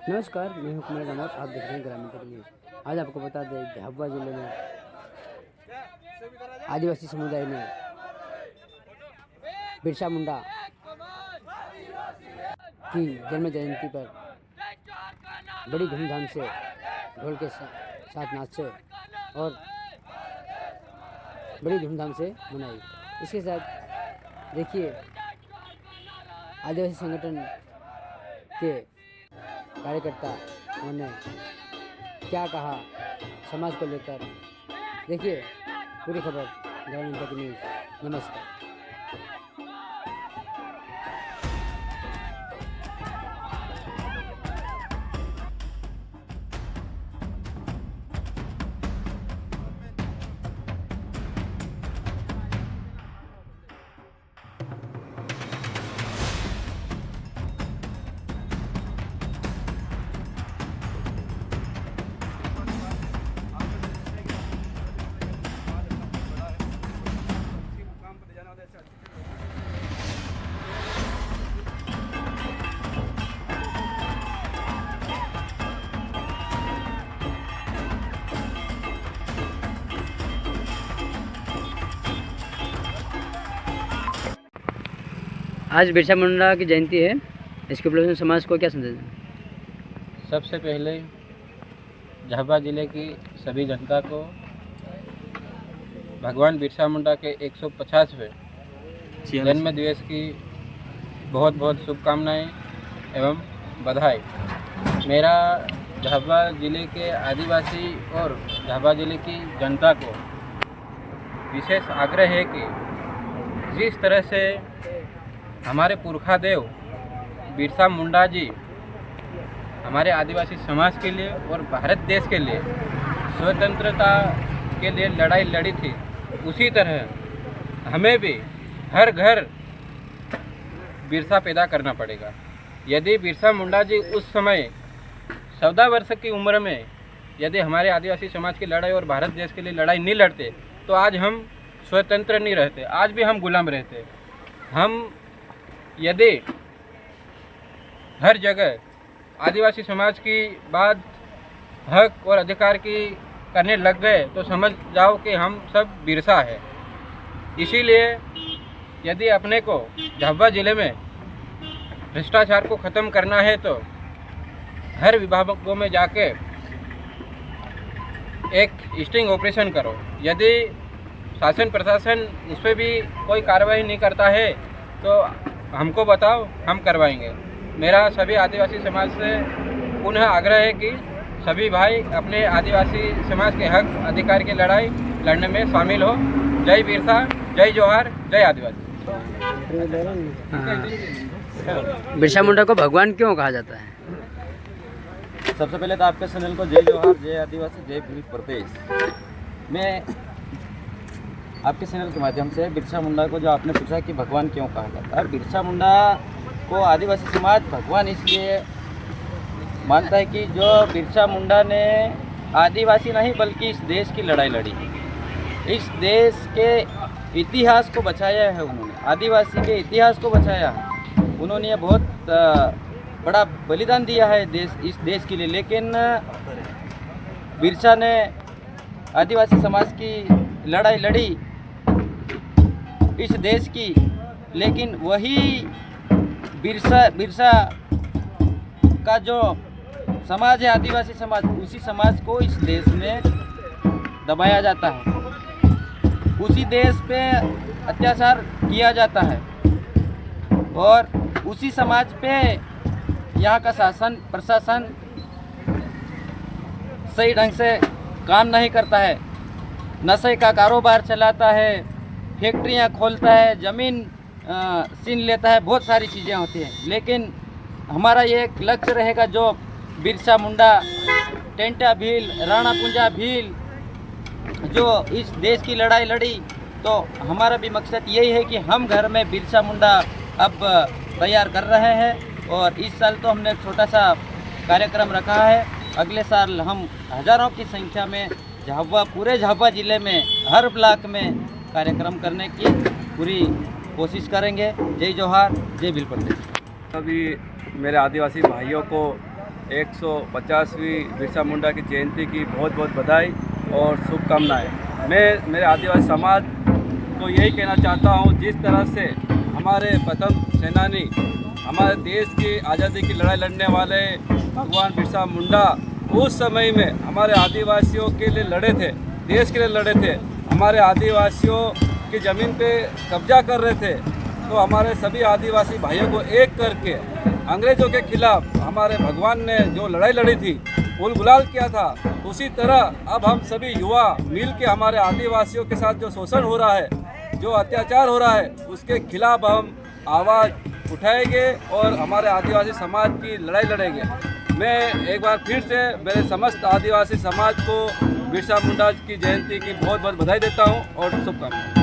नमस्कार, मैं हूं कुमार रामौत। आप देख रहे हैं ग्रामीण तक न्यूज़। आज आपको बता दें, झाबुआ जिले में आदिवासी समुदाय ने बिरसा मुंडा की जन्म जयंती पर बड़ी धूमधाम से ढोल के साथ नाचे और बड़ी धूमधाम से मनाई। इसके साथ देखिए आदिवासी संगठन के कार्यकर्ता उन्होंने क्या कहा समाज को लेकर। देखिए पूरी खबर ग्रामीण तक न्यूज़। नमस्कार। आज बिरसा मुंडा की जयंती है, इसके उपलक्ष्य में समाज को क्या संदेश दें? सबसे पहले झाबुआ जिले की सभी जनता को भगवान बिरसा मुंडा के 150वें जन्म दिवस की बहुत बहुत शुभकामनाएं एवं बधाई। मेरा झाबुआ जिले के आदिवासी और झाबुआ जिले की जनता को विशेष आग्रह है कि जिस तरह से हमारे पुरखा देव बिरसा मुंडा जी हमारे आदिवासी समाज के लिए और भारत देश के लिए स्वतंत्रता के लिए लड़ाई लड़ी थी, उसी तरह हमें भी हर घर बिरसा पैदा करना पड़ेगा। यदि बिरसा मुंडा जी उस समय 14 वर्ष की उम्र में यदि हमारे आदिवासी समाज की लड़ाई और भारत देश के लिए लड़ाई नहीं लड़ते तो आज हम स्वतंत्र नहीं रहते, आज भी हम गुलाम रहते। हम यदि हर जगह आदिवासी समाज की बात हक और अधिकार की करने लग गए तो समझ जाओ कि हम सब बिरसा है। इसीलिए यदि अपने को झाबुआ जिले में भ्रष्टाचार को ख़त्म करना है तो हर विभागों में जाके एक स्टिंग ऑपरेशन करो। यदि शासन प्रशासन उस पर भी कोई कार्रवाई नहीं करता है तो हमको बताओ, हम करवाएंगे। मेरा सभी आदिवासी समाज से पुनः आग्रह है कि सभी भाई अपने आदिवासी समाज के हक अधिकार की लड़ाई लड़ने में शामिल हो। जय बिरसा, जय जोहार, जय आदिवासी। बिरसा मुंडा को भगवान क्यों कहा जाता है? सबसे पहले तो आपके चैनल को जय जोहार, जय आदिवासी, जय भील प्रदेश। मैं आपके चैनल के माध्यम से बिरसा मुंडा को जो आपने पूछा कि भगवान क्यों कहा जाता है, बिरसा मुंडा को आदिवासी समाज भगवान इसलिए मानता है कि जो बिरसा मुंडा ने आदिवासी नहीं बल्कि इस देश की लड़ाई लड़ी, इस देश के इतिहास को बचाया है उन्होंने, आदिवासी के इतिहास को बचाया है उन्होंने। बहुत बड़ा बलिदान दिया है इस देश के लिए। लेकिन बिरसा ने आदिवासी समाज की लड़ाई लड़ी इस देश की, लेकिन वही बिरसा का जो समाज है आदिवासी समाज, उसी समाज को इस देश में दबाया जाता है, उसी देश पे अत्याचार किया जाता है और उसी समाज पे यहाँ का शासन प्रशासन सही ढंग से काम नहीं करता है, नशे का कारोबार चलाता है, फैक्ट्रियाँ खोलता है, ज़मीन छीन लेता है, बहुत सारी चीज़ें होती हैं। लेकिन हमारा ये एक लक्ष्य रहेगा, जो बिरसा मुंडा, टेंटा भील, राणा कुंजा भील जो इस देश की लड़ाई लड़ी, तो हमारा भी मकसद यही है कि हम घर में बिरसा मुंडा अब तैयार कर रहे हैं। और इस साल तो हमने एक छोटा सा कार्यक्रम रखा है, अगले साल हम हज़ारों की संख्या में पूरे झाबुआ ज़िले में हर ब्लॉक में कार्यक्रम करने की पूरी कोशिश करेंगे। जय जोहार, जय भील प्रदेश। अभी मेरे आदिवासी भाइयों को 150वीं बिरसा मुंडा की जयंती की बहुत बहुत बधाई और शुभकामनाएं। मैं मेरे आदिवासी समाज को यही कहना चाहता हूँ, जिस तरह से हमारे प्रथम सेनानी, हमारे देश की आज़ादी की लड़ाई लड़ने वाले भगवान बिरसा मुंडा उस समय में हमारे आदिवासियों के लिए लड़े थे, देश के लिए लड़े थे, हमारे आदिवासियों की ज़मीन पे कब्जा कर रहे थे। तो हमारे सभी आदिवासी भाइयों को एक करके अंग्रेज़ों के खिलाफ हमारे भगवान ने जो लड़ाई लड़ी थी, उल गुलाल किया था, उसी तरह अब हम सभी युवा मिल के हमारे आदिवासियों के साथ जो शोषण हो रहा है, जो अत्याचार हो रहा है, उसके खिलाफ हम आवाज़ उठाएंगे और हमारे आदिवासी समाज की लड़ाई लड़ेंगे। मैं एक बार फिर से मेरे समस्त आदिवासी समाज को बिरसा मुंडा की जयंती की बहुत बहुत बधाई देता हूँ और शुभकामनाएं।